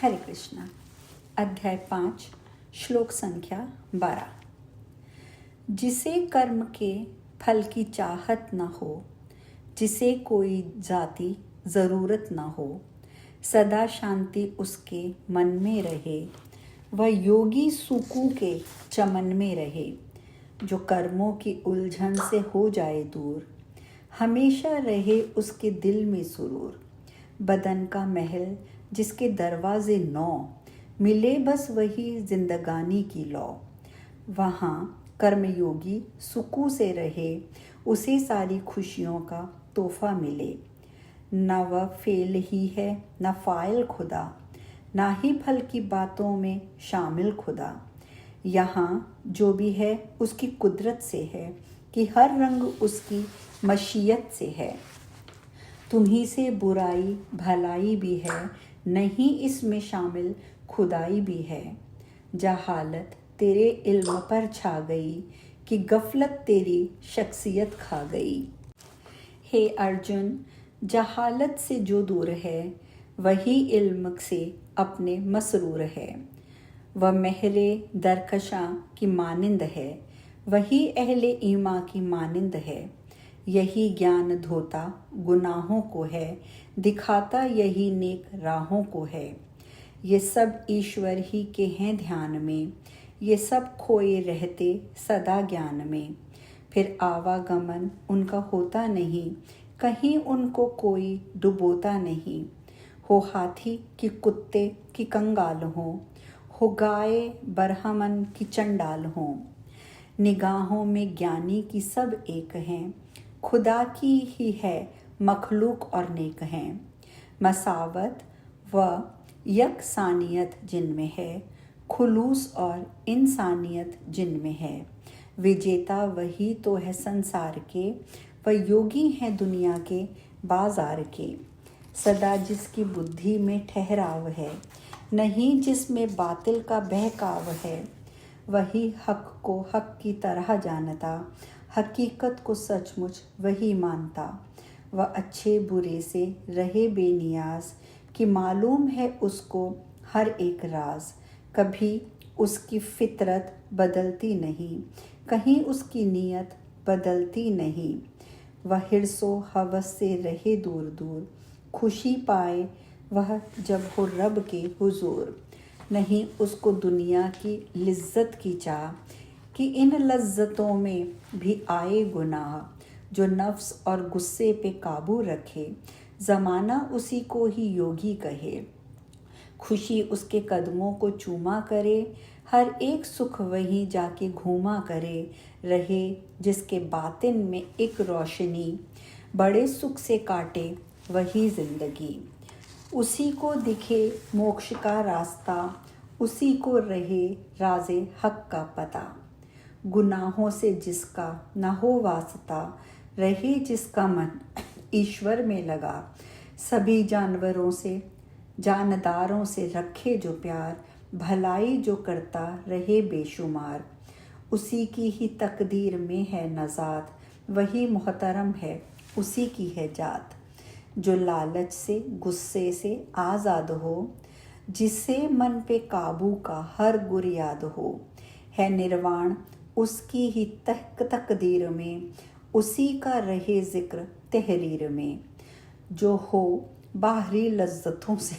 हरे कृष्णा। अध्याय 5 श्लोक संख्या 12। जिसे कर्म के फल की चाहत न हो, जिसे कोई जाति जरूरत न हो, सदा शांति उसके मन में रहे, वह योगी सुकू के चमन में रहे। जो कर्मों की उलझन से हो जाए दूर, हमेशा रहे उसके दिल में सुरूर। बदन का महल जिसके दरवाजे 9, मिले बस वही जिंदगानी की लौ। वहाँ कर्मयोगी सुकून से रहे, उसे सारी खुशियों का तोहफा मिले। न वह फेल ही है न फाइल खुदा, ना ही फल की बातों में शामिल खुदा। यहाँ जो भी है उसकी कुदरत से है, कि हर रंग उसकी मशीयत से है। तुम्ही से बुराई भलाई भी है, नहीं इसमें शामिल खुदाई भी है। जहालत तेरे इल्म पर छा गई, कि गफलत तेरी शख्सियत खा गई। हे अर्जुन, जहालत से जो दूर है, वही इल्म से अपने मसरूर है। वह महरे दरकशां की मानिंद है, वही अहले ईमा की मानिंद है। यही ज्ञान धोता गुनाहों को है, दिखाता यही नेक राहों को है। ये सब ईश्वर ही के हैं ध्यान में, ये सब खोए रहते सदा ज्ञान में। फिर आवागमन उनका होता नहीं, कहीं उनको कोई डुबोता नहीं। हो हाथी कि कुत्ते की कंगाल हो गाय बरहमन की चंडाल हो। निगाहों में ज्ञानी की सब एक हैं, खुदा की ही है मखलूक और नेक हैं। मसावत व यकसानियत जिनमें है, खुलूस और इंसानियत जिनमें है। विजेता वही तो है संसार के, वह योगी हैं दुनिया के बाजार के। सदा जिसकी बुद्धि में ठहराव है, नहीं जिसमें बातिल का बहकाव है। वही हक को हक की तरह जानता, हकीकत को सचमुच वही मानता। वह अच्छे बुरे से रहे बेनियाज, कि मालूम है उसको हर एक राज। कभी उसकी फितरत बदलती नहीं, कहीं उसकी नीयत बदलती नहीं। वह हिर्सो हवस से रहे दूर दूर, खुशी पाए वह जब हो रब के हुजूर। नहीं उसको दुनिया की लिज्जत की चाह, कि इन लज्जतों में भी आए गुनाह। जो नफ्स और गुस्से पे काबू रखे, ज़माना उसी को ही योगी कहे। खुशी उसके कदमों को चूमा करे, हर एक सुख वहीं जाके घूमा करे। रहे जिसके बातिन में एक रोशनी, बड़े सुख से काटे वही जिंदगी। उसी को दिखे मोक्ष का रास्ता, उसी को रहे राज़े हक का पता। गुनाहों से जिसका न हो वास्ता, रहे जिसका मन ईश्वर में लगा। सभी जानवरों से जानदारों से रखे जो प्यार, भलाई जो करता रहे बेशुमार। उसी की ही तकदीर में है नजात, वही मोहतरम है उसी की है जात। जो लालच से गुस्से से आज़ाद हो, जिसे मन पे काबू का हर गुर याद हो। है निर्वाण उसकी ही तकदीर में, उसी का रहे जिक्र तहरीर में। जो हो बाहरी लज्जतों से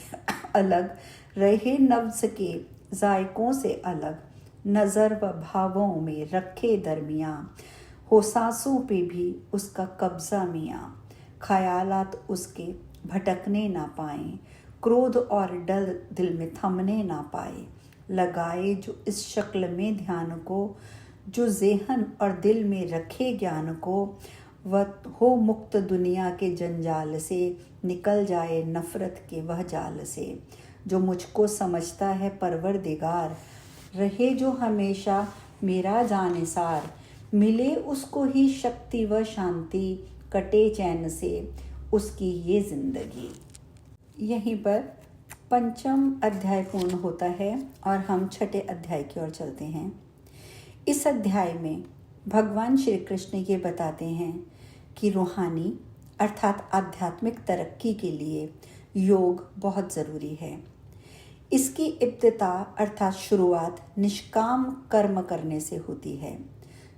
अलग, रहे नफ्स के जायकों से अलग। नज़र व भावों में रखे दरमियाँ, हो सांसों पे भी उसका कब्जा मियाँ। ख्यालात उसके भटकने ना पाएं, क्रोध और डर दिल में थमने ना पाए। लगाए जो इस शक्ल में ध्यान को, जो ज़ेहन और दिल में रखे ज्ञान को। वह हो मुक्त दुनिया के जंजाल से, निकल जाए नफ़रत के वह जाल से। जो मुझको समझता है परवरदिगार, रहे जो हमेशा मेरा जानिसार। मिले उसको ही शक्ति व शांति, कटे चैन से उसकी ये ज़िंदगी। यहीं पर पंचम अध्याय पूर्ण होता है और हम छठे अध्याय की ओर चलते हैं। इस अध्याय में भगवान श्री कृष्ण ये बताते हैं कि रूहानी अर्थात आध्यात्मिक तरक्की के लिए योग बहुत ज़रूरी है। इसकी इब्तिदा अर्थात शुरुआत निष्काम कर्म करने से होती है।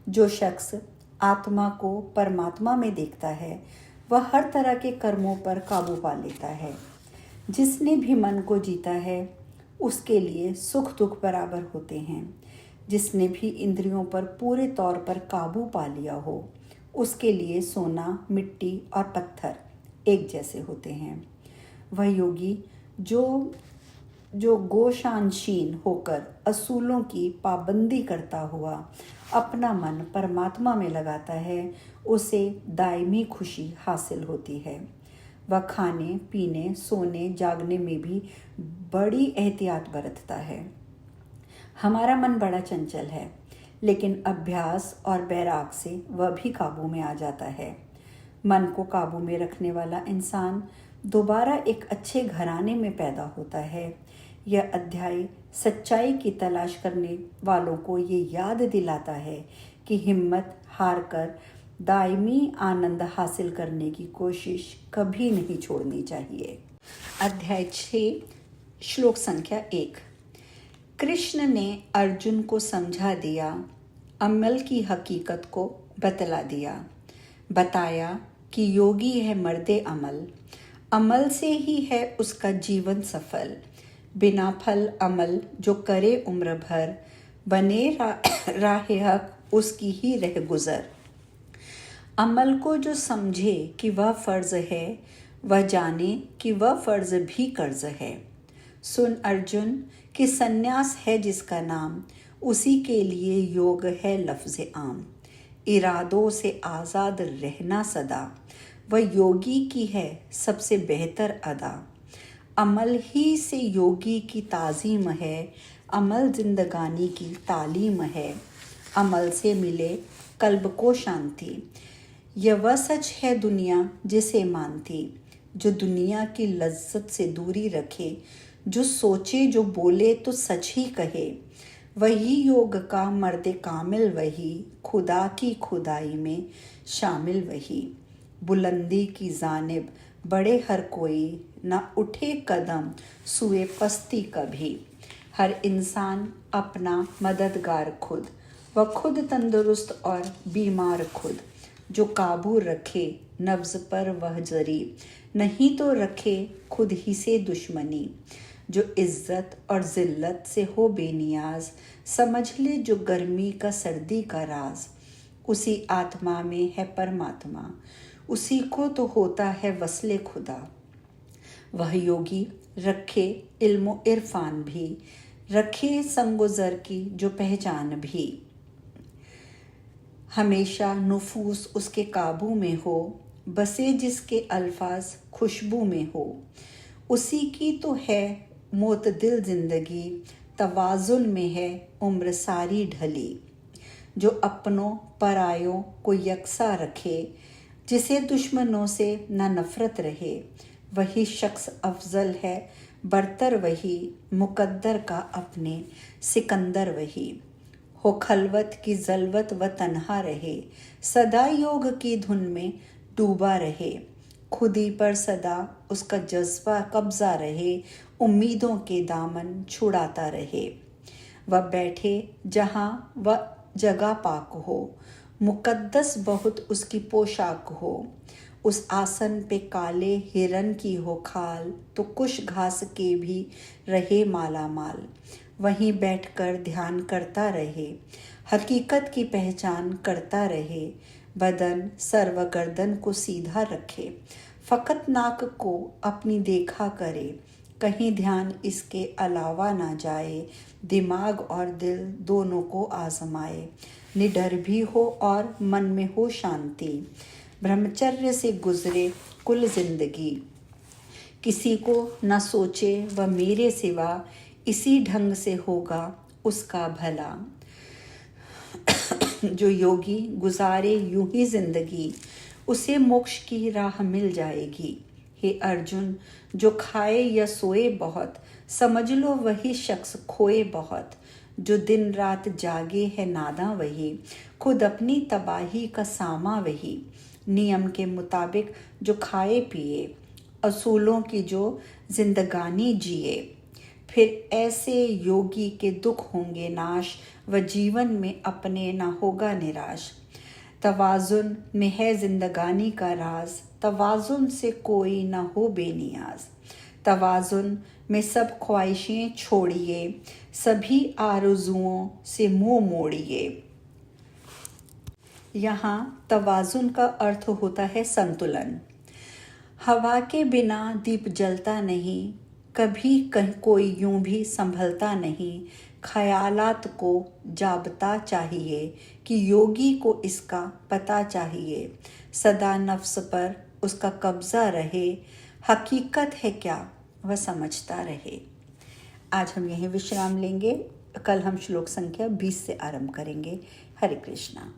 जो शख्स आत्मा को परमात्मा में देखता है वह हर तरह के कर्मों पर काबू पा लेता है। जिसने भी मन को जीता है उसके लिए सुख दुख बराबर होते हैं। जिसने भी इंद्रियों पर पूरे तौर पर काबू पा लिया हो उसके लिए सोना, मिट्टी और पत्थर एक जैसे होते हैं। वह योगी जो गोशानशीन होकर असूलों की पाबंदी करता हुआ अपना मन परमात्मा में लगाता है उसे दायमी खुशी हासिल होती है। वह खाने पीने, सोने, जागने में भी बड़ी एहतियात बरतता है। हमारा मन बड़ा चंचल है, लेकिन अभ्यास और बैराग से वह भी काबू में आ जाता है। मन को काबू में रखने वाला इंसान दोबारा एक अच्छे घराने में पैदा होता है। यह अध्याय सच्चाई की तलाश करने वालों को ये याद दिलाता है कि हिम्मत हार कर दायमी आनंद हासिल करने की कोशिश कभी नहीं छोड़नी चाहिए। अध्याय 6 श्लोक संख्या 1। कृष्ण ने अर्जुन को समझा दिया, अमल की हकीकत को बतला दिया। बताया कि योगी है मर्दे अमल, अमल से ही है उसका जीवन सफल। बिना फल अमल जो करे उम्र भर, बने राह हक उसकी ही रह गुजर। अमल को जो समझे कि वह फर्ज है, वह जाने कि वह फर्ज भी कर्ज है। सुन अर्जुन कि सन्यास है जिसका नाम, उसी के लिए योग है लफ्ज़ आम। इरादों से आज़ाद रहना सदा, वह योगी की है सबसे बेहतर अदा। अमल ही से योगी की ताज़ीम है, अमल जिंदगानी की तालीम है। अमल से मिले कल्ब को शांति, यह वह सच है दुनिया जिसे मानती। जो दुनिया की लज्जत से दूरी रखे, जो सोचे जो बोले तो सच ही कहे, वही योग का मर्द कामिल, वही खुदा की खुदाई में शामिल, वही बुलंदी की जानिब बड़े हर कोई, न उठे कदम सुए पस्ती कभी। हर इंसान अपना मददगार खुद, वह खुद तंदुरुस्त और बीमार खुद। जो काबू रखे नब्ज़ पर वह जरी, नहीं तो रखे खुद ही से दुश्मनी। जो इज़्ज़त और ज़िल्लत से हो बेनियाज, समझ ले जो गर्मी का सर्दी का राज। उसी आत्मा में है परमात्मा, उसी को तो होता है वस्ले खुदा। वह योगी रखे इल्मो इरफान भी, रखे संगुजर की जो पहचान भी। हमेशा नुफूस उसके काबू में हो, बसे जिसके अल्फाज खुशबू में हो। उसी की तो है मोतदिल जिंदगी, तवाजुन में है उम्र सारी ढली। जो अपनों परायों को यकसा रखे, जिसे दुश्मनों से न नफरत रहे, वही शख्स अफजल है बरतर, वही मुकद्दर का अपने सिकंदर, वही हो खलवत की जलवत व तन्हा रहे, सदा योग की धुन में डूबा रहे। खुदी पर सदा उसका जज्बा कब्जा रहे, उम्मीदों के दामन छुड़ाता रहे। वह बैठे जहाँ वह जगह पाक हो, मुकद्दस बहुत उसकी पोशाक हो। उस आसन पे काले हिरन की हो खाल, तो कुछ घास के भी रहे माला माल। वहीं बैठकर ध्यान करता रहे, हकीकत की पहचान करता रहे। बदन सर्व गर्दन को सीधा रखे, फ़कत नाक को अपनी देखा करे। कहीं ध्यान इसके अलावा ना जाए, दिमाग और दिल दोनों को आजमाए। निडर भी हो और मन में हो शांति, ब्रह्मचर्य से गुजरे कुल जिंदगी। किसी को न सोचे वह मेरे सिवा, इसी ढंग से होगा उसका भला। जो योगी गुजारे यूं ही जिंदगी, उसे मोक्ष की राह मिल जाएगी। हे अर्जुन, जो खाए या सोए बहुत, समझ लो वही शख्स खोए बहुत। जो दिन रात जागे है नादा, वही खुद अपनी तबाही का सामा, वही नियम के मुताबिक जो खाए पिए, असूलों की जो जिंदगानी जिए। फिर ऐसे योगी के दुख होंगे नाश, व जीवन में अपने ना होगा निराश। तवाज़ुन में है जिंदगानी का राज, तवाज़ुन से कोई ना हो बेनियाज। तवाज़ुन में सब ख्वाहिशें छोड़िए, सभी आरज़ुओं से मुंह मोड़िए। यहाँ तवाज़ुन का अर्थ होता है संतुलन। हवा के बिना दीप जलता नहीं, कभी कहीं कोई यूं भी संभलता नहीं। ख्यालात को जाबता चाहिए, कि योगी को इसका पता चाहिए। सदा नफ्स पर उसका कब्जा रहे, हकीकत है क्या वह समझता रहे। आज हम यहीं विश्राम लेंगे। कल हम श्लोक संख्या 20 से आरंभ करेंगे। हरे कृष्णा।